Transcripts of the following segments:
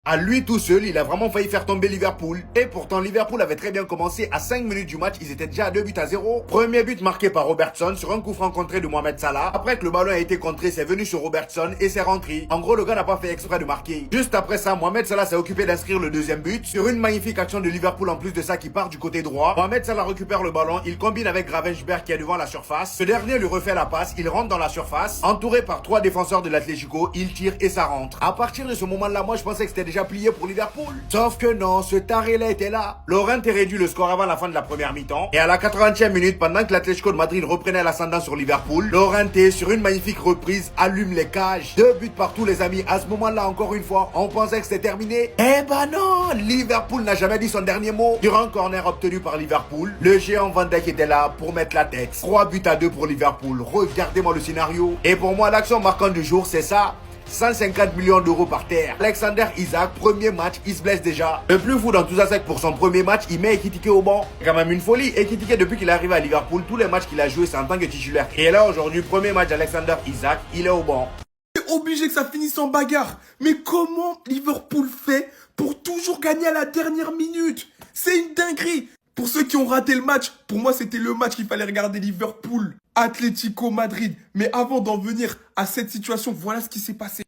À lui tout seul, il a vraiment failli faire tomber Liverpool. Et pourtant, Liverpool avait très bien commencé. À 5 minutes du match, ils étaient déjà à 2 buts à 0. Premier but marqué par Robertson sur un coup franc contré de Mohamed Salah. Après que le ballon a été contré, c'est venu sur Robertson et c'est rentré. En gros, le gars n'a pas fait exprès de marquer. Juste après ça, Mohamed Salah s'est occupé d'inscrire le deuxième but sur une magnifique action de Liverpool en plus de ça qui part du côté droit. Mohamed Salah récupère le ballon, il combine avec Gravenberch qui est devant la surface. Ce dernier lui refait la passe, il rentre dans la surface. Entouré par 3 défenseurs de l'Atlético, il tire et ça rentre. À partir de ce moment-là, moi je pensais que c'était déjà plié pour Liverpool. Sauf que non, ce taré-là était là. Llorente réduit le score avant la fin de la première mi-temps. Et à la 80e minute, pendant que l'Atlético de Madrid reprenait l'ascendant sur Liverpool, Llorente, sur une magnifique reprise, allume les cages. 2 buts partout les amis. À ce moment-là, encore une fois, on pensait que c'était terminé. Eh ben non, Liverpool n'a jamais dit son dernier mot. Sur un corner obtenu par Liverpool, le géant Van Dijk était là pour mettre la tête. 3 buts à 2 pour Liverpool. Regardez-moi le scénario. Et pour moi, l'action marquante du jour, c'est ça. 150 millions d'euros par terre. Alexander Isak, premier match, il se blesse déjà. Le plus fou dans tout ça, c'est que pour son premier match, il met Ekitike au banc. C'est quand même une folie. Ekitike, depuis qu'il est arrivé à Liverpool, tous les matchs qu'il a joué, c'est en tant que titulaire. Et là, aujourd'hui, premier match d'Alexander Isak, il est au banc. C'est obligé que ça finisse en bagarre. Mais comment Liverpool fait pour toujours gagner à la dernière minute? C'est une dinguerie. Pour ceux qui ont raté le match, pour moi c'était le match qu'il fallait regarder. Liverpool, Atlético Madrid. Mais avant d'en venir à cette situation, voilà ce qui s'est passé.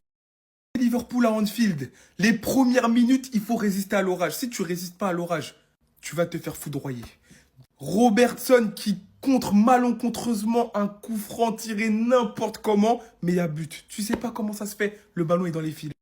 Liverpool à Anfield. Les premières minutes, il faut résister à l'orage. Si tu résistes pas à l'orage, tu vas te faire foudroyer. Robertson qui contre malencontreusement un coup franc tiré n'importe comment, mais il y a but. Tu sais pas comment ça se fait, le ballon est dans les filets.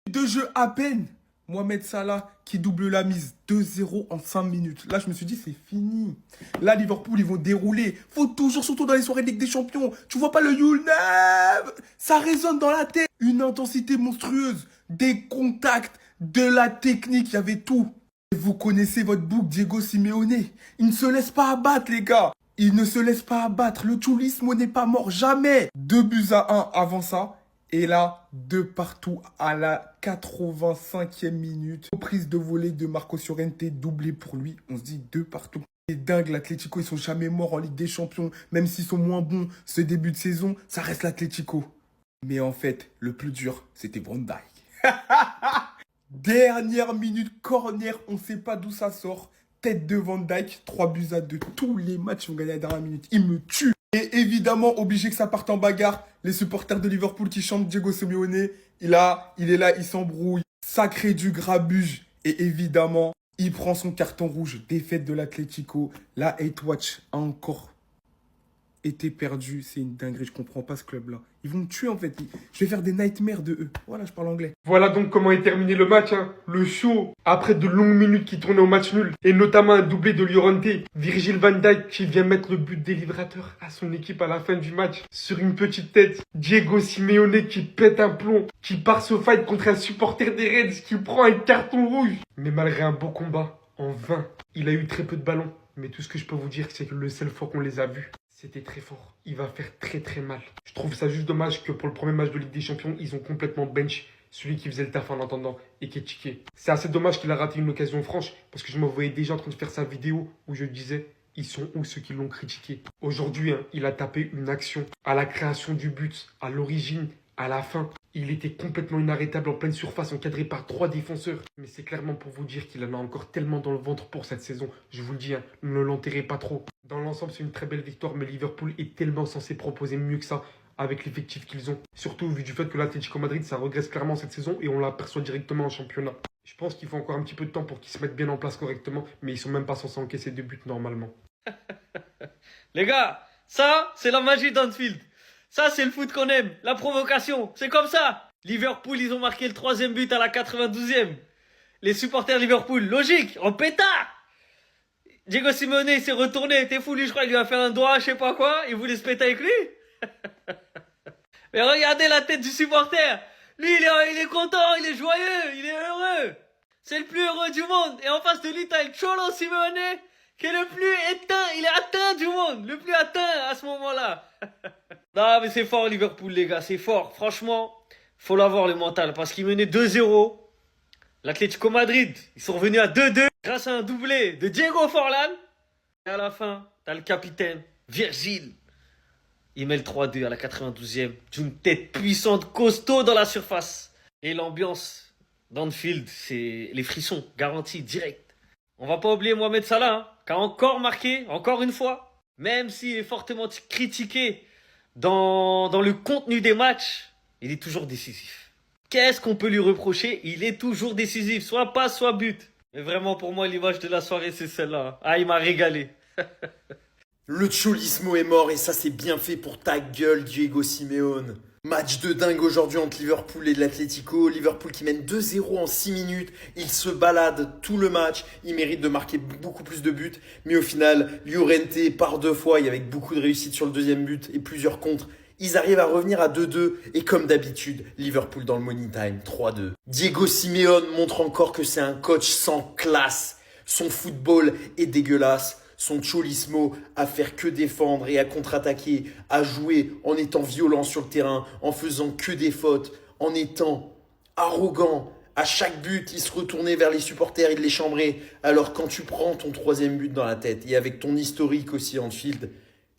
2 jeux à peine. Mohamed Salah qui double la mise. 2-0 en 5 minutes. Là, je me suis dit, c'est fini. Là, Liverpool, ils vont dérouler. Faut toujours, surtout dans les soirées de Ligue des Champions. Tu vois pas le You'll Never. Ça résonne dans la tête. Une intensité monstrueuse. Des contacts, de la technique, il y avait tout. Vous connaissez votre bouc, Diego Simeone. Il ne se laisse pas abattre, les gars. Il ne se laisse pas abattre. Le tourisme n'est pas mort, jamais. 2 buts à 1 avant ça. Et là, 2 partout à la 85e minute. Reprise de volée de Marcos Llorente, doublé pour lui. On se dit 2 partout. C'est dingue, l'Atlético, ils sont jamais morts en Ligue des Champions. Même s'ils sont moins bons ce début de saison, ça reste l'Atlético. Mais en fait, le plus dur, c'était Van Dijk. Dernière minute, corner, on ne sait pas d'où ça sort. Tête de Van Dijk, 3 buts à 2. Tous les matchs ont gagné à la dernière minute. Il me tue. Et évidemment, obligé que ça parte en bagarre. Les supporters de Liverpool qui chantent Diego Simeone. Il est là, il s'embrouille. Ça crée du grabuge. Et évidemment, il prend son carton rouge. Défaite de l'Atlético. La Hate Watch a encore été perdu. C'est une dinguerie, je comprends pas ce club-là. Ils vont me tuer en fait. Je vais faire des nightmares de eux. Voilà, je parle anglais. Voilà donc comment est terminé le match. Le show, après de longues minutes qui tournaient au match nul, et notamment un doublé de Llorente, Virgil van Dijk qui vient mettre le but délivrateur à son équipe à la fin du match sur une petite tête. Diego Simeone qui pète un plomb, qui part se fight contre un supporter des Reds qui prend un carton rouge. Mais malgré un beau combat, en vain, il a eu très peu de ballons. Mais tout ce que je peux vous dire, c'est que le seul fois qu'on les a vus, c'était très fort. Il va faire très très mal. Je trouve ça juste dommage que pour le premier match de Ligue des Champions, ils ont complètement bench celui qui faisait le taf en attendant et qui est tiqué. C'est assez dommage qu'il a raté une occasion franche parce que je me voyais déjà en train de faire sa vidéo où je disais ils sont où ceux qui l'ont critiqué. Aujourd'hui, il a tapé une action à la création du but, à l'origine, à la fin. Il était complètement inarrêtable en pleine surface, encadré par 3 défenseurs. Mais c'est clairement pour vous dire qu'il en a encore tellement dans le ventre pour cette saison. Je vous le dis, ne l'enterrez pas trop. Dans l'ensemble, c'est une très belle victoire, mais Liverpool est tellement censé proposer mieux que ça avec l'effectif qu'ils ont. Surtout vu du fait que l'Atlético Madrid, ça regresse clairement cette saison et on l'aperçoit directement en championnat. Je pense qu'il faut encore un petit peu de temps pour qu'ils se mettent bien en place correctement, mais ils sont même pas censés encaisser 2 buts normalement. Les gars, ça, c'est la magie d'Anfield. Ça, c'est le foot qu'on aime. La provocation, c'est comme ça. Liverpool, ils ont marqué le 3e but à la 92e. Les supporters Liverpool, logique, en pétard. Diego Simeone, il s'est retourné. T'es fou, lui, je crois, il lui a fait un doigt, je sais pas quoi. Il voulait se péter avec lui. Mais regardez la tête du supporter. Lui, il est content, il est joyeux, il est heureux. C'est le plus heureux du monde. Et en face de lui, t'as le Cholo Simeone, qui est le plus éteint. Il est atteint du monde. Le plus atteint à ce moment-là. Non, mais c'est fort, Liverpool, les gars. C'est fort. Franchement, faut l'avoir, le mental. Parce qu'ils menaient 2-0. L'Atlético Madrid, ils sont revenus à 2-2. Grâce à un doublé de Diego Forlan. Et à la fin, t'as le capitaine, Virgil. Il met le 3-2 à la 92e. D'une tête puissante, costaud dans la surface. Et l'ambiance D'Anfield, c'est les frissons, garantis, direct. On va pas oublier Mohamed Salah, hein, qui a encore marqué, encore une fois. Même s'il est fortement critiqué dans le contenu des matchs, il est toujours décisif. Qu'est-ce qu'on peut lui reprocher? Il est toujours décisif, soit passe, soit but. Mais vraiment, pour moi, l'image de la soirée, c'est celle-là. Ah, il m'a régalé. Le Cholismo est mort et ça c'est bien fait pour ta gueule Diego Simeone. Match de dingue aujourd'hui entre Liverpool et l'Atlético. Liverpool qui mène 2-0 en 6 minutes. Il se balade tout le match. Il mérite de marquer beaucoup plus de buts. Mais au final, Llorente part 2 fois et avec beaucoup de réussite sur le deuxième but et plusieurs contres. Ils arrivent à revenir à 2-2 et comme d'habitude, Liverpool dans le money time 3-2. Diego Simeone montre encore que c'est un coach sans classe. Son football est dégueulasse. Son cholismo à faire que défendre et à contre-attaquer, à jouer en étant violent sur le terrain, en faisant que des fautes, en étant arrogant. À chaque but, il se retournait vers les supporters, il les chambrait. Alors quand tu prends ton 3e but dans la tête et avec ton historique aussi en field,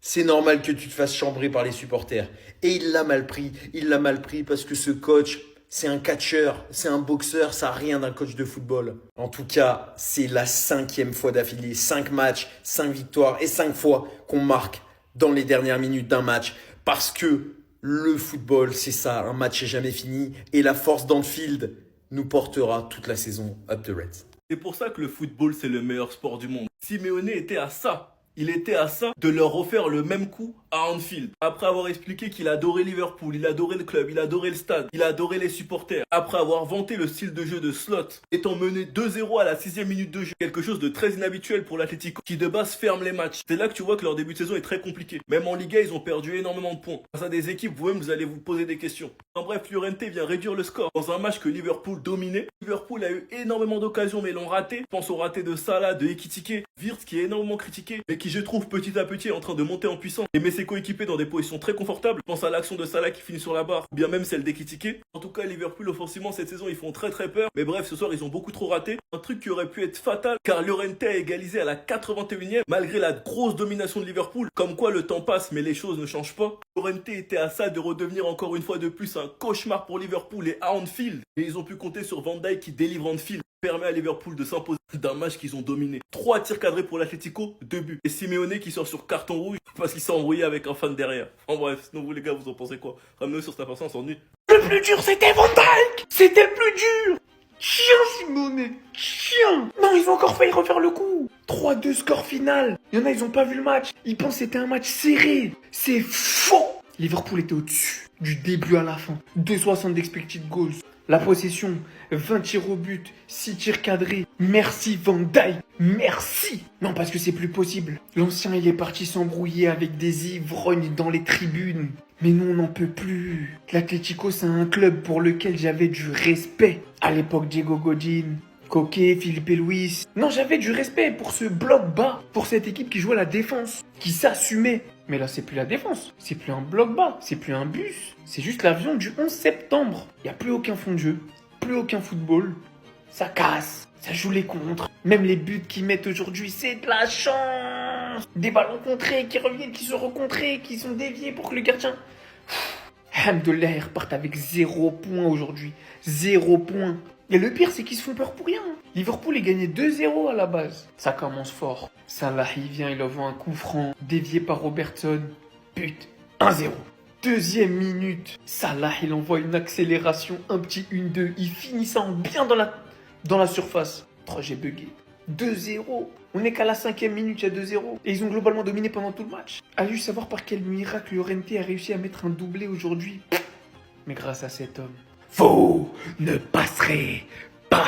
c'est normal que tu te fasses chambrer par les supporters. Et il l'a mal pris parce que ce coach, c'est un catcheur, c'est un boxeur, ça n'a rien d'un coach de football. En tout cas, c'est la 5e fois d'affilée, 5 matchs, 5 victoires et 5 fois qu'on marque dans les dernières minutes d'un match. Parce que le football, c'est ça, un match n'est jamais fini et la force d'Anfield nous portera toute la saison up the Reds. C'est pour ça que le football, c'est le meilleur sport du monde. Simeone était à ça. Il était à ça de leur refaire le même coup à Anfield. Après avoir expliqué qu'il adorait Liverpool, il adorait le club, il adorait le stade, il adorait les supporters. Après avoir vanté le style de jeu de Slot, étant mené 2-0 à la 6e minute de jeu. Quelque chose de très inhabituel pour l'Atlético, qui de base ferme les matchs. C'est là que tu vois que leur début de saison est très compliqué. Même en Liga, ils ont perdu énormément de points. Face à des équipes, vous-même, vous allez vous poser des questions. En bref, Llorente vient réduire le score. Dans un match que Liverpool dominait, Liverpool a eu énormément d'occasions, mais l'ont raté. Je pense au raté de Salah, de Ekitike, Wirtz qui est énormément critiqué, mais qui je trouve petit à petit est en train de monter en puissance et met ses coéquipiers dans des positions très confortables. Je pense à l'action de Salah qui finit sur la barre, ou bien même celle d'Ekitike. En tout cas, Liverpool offensivement cette saison ils font très peur. Mais bref, ce soir ils ont beaucoup trop raté. Un truc qui aurait pu être fatal car Llorente a égalisé à la 81e malgré la grosse domination de Liverpool. Comme quoi le temps passe mais les choses ne changent pas. Llorente était à ça de redevenir encore une fois de plus un cauchemar pour Liverpool et à Anfield. Et ils ont pu compter sur Van Dijk qui délivre Anfield. Permet à Liverpool de s'imposer d'un match qu'ils ont dominé. 3 tirs cadrés pour l'Atlético, 2 buts. Et Simeone qui sort sur carton rouge parce qu'il s'est embrouillé avec un fan derrière. En bref, sinon vous les gars, vous en pensez quoi? Ramenez sur cette personne, on s'ennuie. Le plus dur, c'était Van Dijk. C'était le plus dur. Chien, Simone. Chien. Non, ils ont encore failli refaire le coup. 3-2 score final. Il y en a, ils ont pas vu le match. Ils pensent que c'était un match serré. C'est faux. Liverpool était au-dessus du début à la fin. 2,60 d'expected goals. La possession, 20 tirs au but, 6 tirs cadrés. Merci Van Dijk, merci. Non, parce que c'est plus possible. L'ancien, il est parti s'embrouiller avec des ivrognes dans les tribunes. Mais nous, on n'en peut plus. L'Atlético, c'est un club pour lequel j'avais du respect. À l'époque, Diego Godin, Coquet, Philippe Luis. Non, j'avais du respect pour ce bloc bas, pour cette équipe qui jouait la défense, qui s'assumait. Mais là, c'est plus la défense, c'est plus un bloc bas, c'est plus un bus, c'est juste l'avion du 11 septembre. Il n'y a plus aucun fond de jeu, plus aucun football. Ça casse, ça joue les contres. Même les buts qu'ils mettent aujourd'hui, c'est de la chance. Des ballons contrés qui reviennent, qui sont recontrés, qui sont déviés pour que le gardien... Alhamdoulilah, ils repartent avec 0 points aujourd'hui. 0 points. Et le pire, c'est qu'ils se font peur pour rien. Liverpool est gagné 2-0 à la base. Ça commence fort. Salah, il vient, il envoie un coup franc, dévié par Robertson. But, 1-0. Deuxième minute, Salah, il envoie une accélération, un petit 1-2. Il finit ça en bien dans la surface. Oh, j'ai bugué. 2-0. On n'est qu'à la 5e minute, il y a 2-0. Et ils ont globalement dominé pendant tout le match. Allez juste savoir par quel miracle Llorente a réussi à mettre un doublé aujourd'hui. Mais grâce à cet homme. Vous ne passerez pas.